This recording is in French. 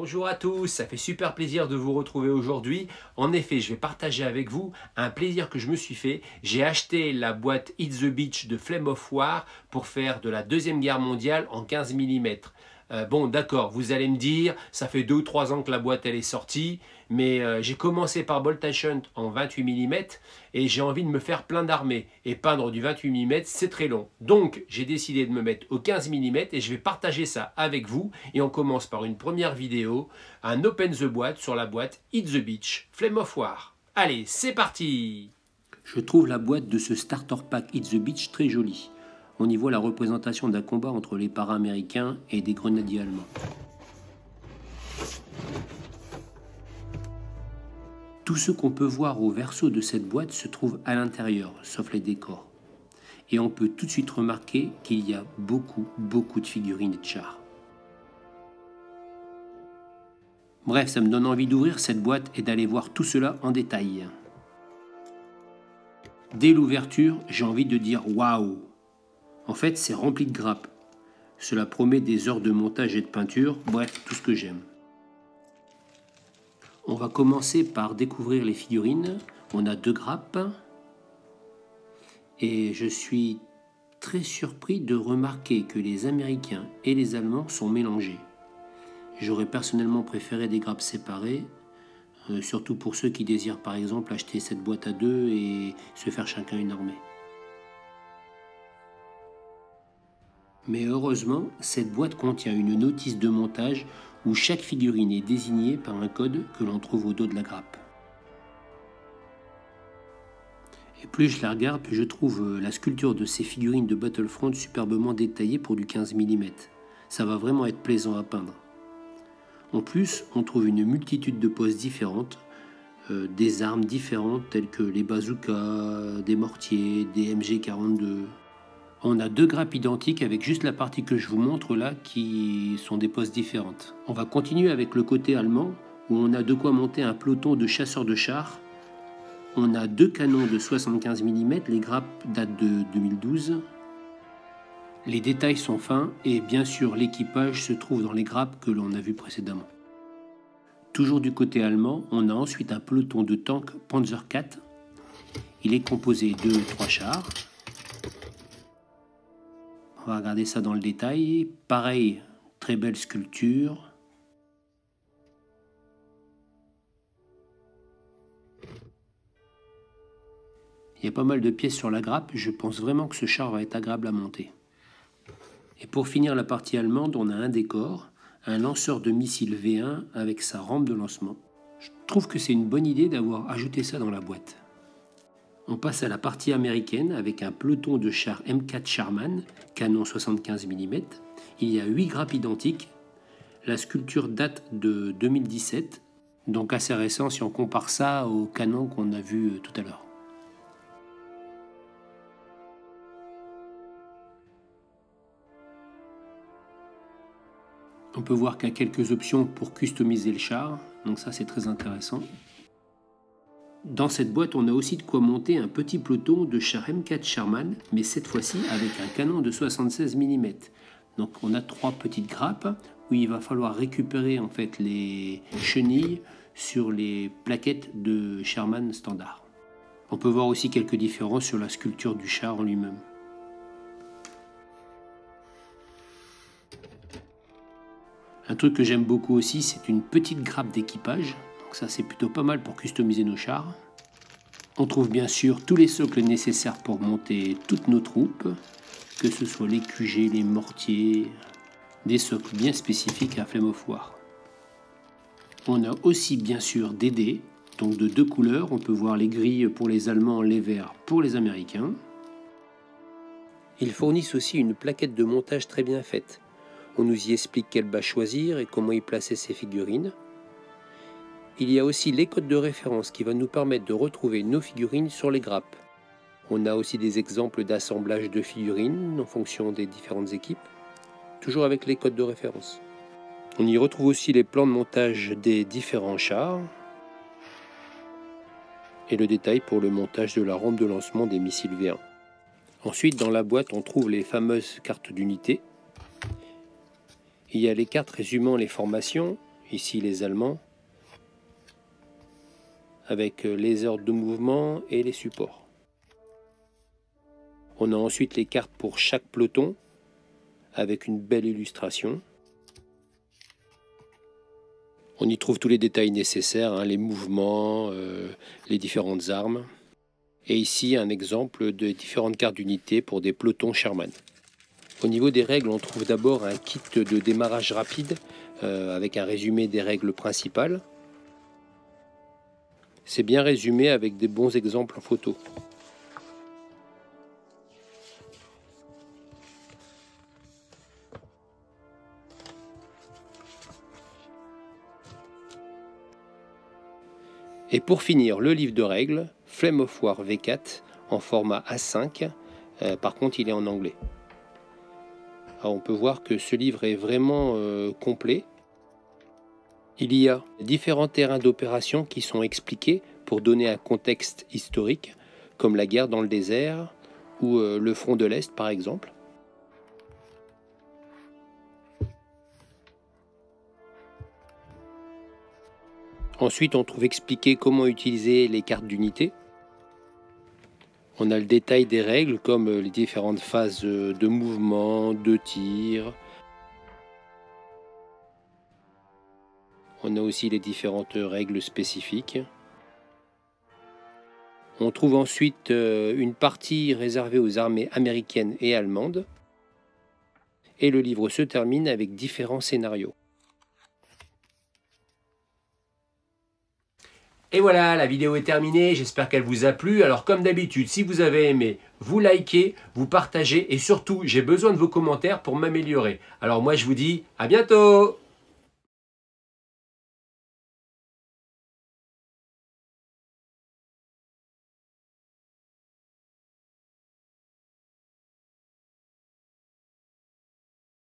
Bonjour à tous, ça fait super plaisir de vous retrouver aujourd'hui. En effet, je vais partager avec vous un plaisir que je me suis fait. J'ai acheté la boîte Hit the Beach de Flame of War pour faire de la Deuxième Guerre mondiale en 15 mm. Bon, d'accord, vous allez me dire, ça fait 2 ou 3 ans que la boîte elle est sortie, mais j'ai commencé par Bolt Action en 28 mm et j'ai envie de me faire plein d'armées. Et peindre du 28 mm, c'est très long. Donc, j'ai décidé de me mettre au 15 mm et je vais partager ça avec vous. Et on commence par une première vidéo, un Open the Boîte sur la boîte Hit the Beach Flame of War. Allez, c'est parti! Je trouve la boîte de ce starter pack Hit the Beach très jolie. On y voit la représentation d'un combat entre les para-américains et des grenadiers allemands. Tout ce qu'on peut voir au verso de cette boîte se trouve à l'intérieur, sauf les décors. Et on peut tout de suite remarquer qu'il y a beaucoup de figurines et de chars. Bref, ça me donne envie d'ouvrir cette boîte et d'aller voir tout cela en détail. Dès l'ouverture, j'ai envie de dire waouh! En fait, c'est rempli de grappes. Cela promet des heures de montage et de peinture, bref, tout ce que j'aime. On va commencer par découvrir les figurines. On a 2 grappes. Et je suis très surpris de remarquer que les Américains et les Allemands sont mélangés. J'aurais personnellement préféré des grappes séparées, surtout pour ceux qui désirent par exemple acheter cette boîte à 2 et se faire chacun une armée. Mais heureusement, cette boîte contient une notice de montage où chaque figurine est désignée par un code que l'on trouve au dos de la grappe. Et plus je la regarde, plus je trouve la sculpture de ces figurines de Battlefront superbement détaillée pour du 15 mm. Ça va vraiment être plaisant à peindre. En plus, on trouve une multitude de poses différentes, des armes différentes telles que les bazookas, des mortiers, des MG42. On a 2 grappes identiques avec juste la partie que je vous montre là qui sont des poses différentes. On va continuer avec le côté allemand où on a de quoi monter un peloton de chasseurs de chars. On a 2 canons de 75 mm, les grappes datent de 2012. Les détails sont fins et bien sûr l'équipage se trouve dans les grappes que l'on a vues précédemment. Toujours du côté allemand, on a ensuite un peloton de tanks Panzer IV. Il est composé de 3 chars. On va regarder ça dans le détail. Pareil, très belle sculpture. Il y a pas mal de pièces sur la grappe. Je pense vraiment que ce char va être agréable à monter. Et pour finir la partie allemande, on a un décor, un lanceur de missiles V1 avec sa rampe de lancement. Je trouve que c'est une bonne idée d'avoir ajouté ça dans la boîte. On passe à la partie américaine avec un peloton de chars M4 Sherman, canon 75 mm. Il y a 8 grappes identiques. La sculpture date de 2017, donc assez récent si on compare ça au canon qu'on a vu tout à l'heure. On peut voir qu'il y a quelques options pour customiser le char, donc ça c'est très intéressant. Dans cette boîte, on a aussi de quoi monter un petit peloton de chars M4 Sherman, mais cette fois-ci avec un canon de 76 mm. Donc on a 3 petites grappes où il va falloir récupérer en fait les chenilles sur les plaquettes de Sherman standard. On peut voir aussi quelques différences sur la sculpture du char en lui-même. Un truc que j'aime beaucoup aussi, c'est une petite grappe d'équipage. Donc ça, c'est plutôt pas mal pour customiser nos chars. On trouve bien sûr tous les socles nécessaires pour monter toutes nos troupes, que ce soit les QG, les mortiers, des socles bien spécifiques à Flame of War. On a aussi bien sûr des dés, donc de 2 couleurs. On peut voir les gris pour les Allemands, les verts pour les Américains. Ils fournissent aussi une plaquette de montage très bien faite. On nous y explique quelle base choisir et comment y placer ses figurines. Il y a aussi les codes de référence qui vont nous permettre de retrouver nos figurines sur les grappes. On a aussi des exemples d'assemblage de figurines en fonction des différentes équipes, toujours avec les codes de référence. On y retrouve aussi les plans de montage des différents chars et le détail pour le montage de la rampe de lancement des missiles V1. Ensuite, dans la boîte, on trouve les fameuses cartes d'unité. Il y a les cartes résumant les formations, ici les Allemands, avec les ordres de mouvement et les supports. On a ensuite les cartes pour chaque peloton, avec une belle illustration. On y trouve tous les détails nécessaires, hein, les mouvements, les différentes armes. Et ici, un exemple de différentes cartes d'unité pour des pelotons Sherman. Au niveau des règles, on trouve d'abord un kit de démarrage rapide avec un résumé des règles principales. C'est bien résumé avec des bons exemples en photo. Et pour finir, le livre de règles, Flame of War V4 en format A5. Par contre, il est en anglais. Alors, on peut voir que ce livre est vraiment complet. Il y a différents terrains d'opération qui sont expliqués pour donner un contexte historique, comme la guerre dans le désert ou le front de l'Est par exemple. Ensuite, on trouve expliqué comment utiliser les cartes d'unité. On a le détail des règles comme les différentes phases de mouvement, de tir. On a aussi les différentes règles spécifiques. On trouve ensuite une partie réservée aux armées américaines et allemandes. Et le livre se termine avec différents scénarios. Et voilà, la vidéo est terminée, j'espère qu'elle vous a plu. Alors comme d'habitude, si vous avez aimé, vous likez, vous partagez et surtout, j'ai besoin de vos commentaires pour m'améliorer. Alors moi je vous dis à bientôt!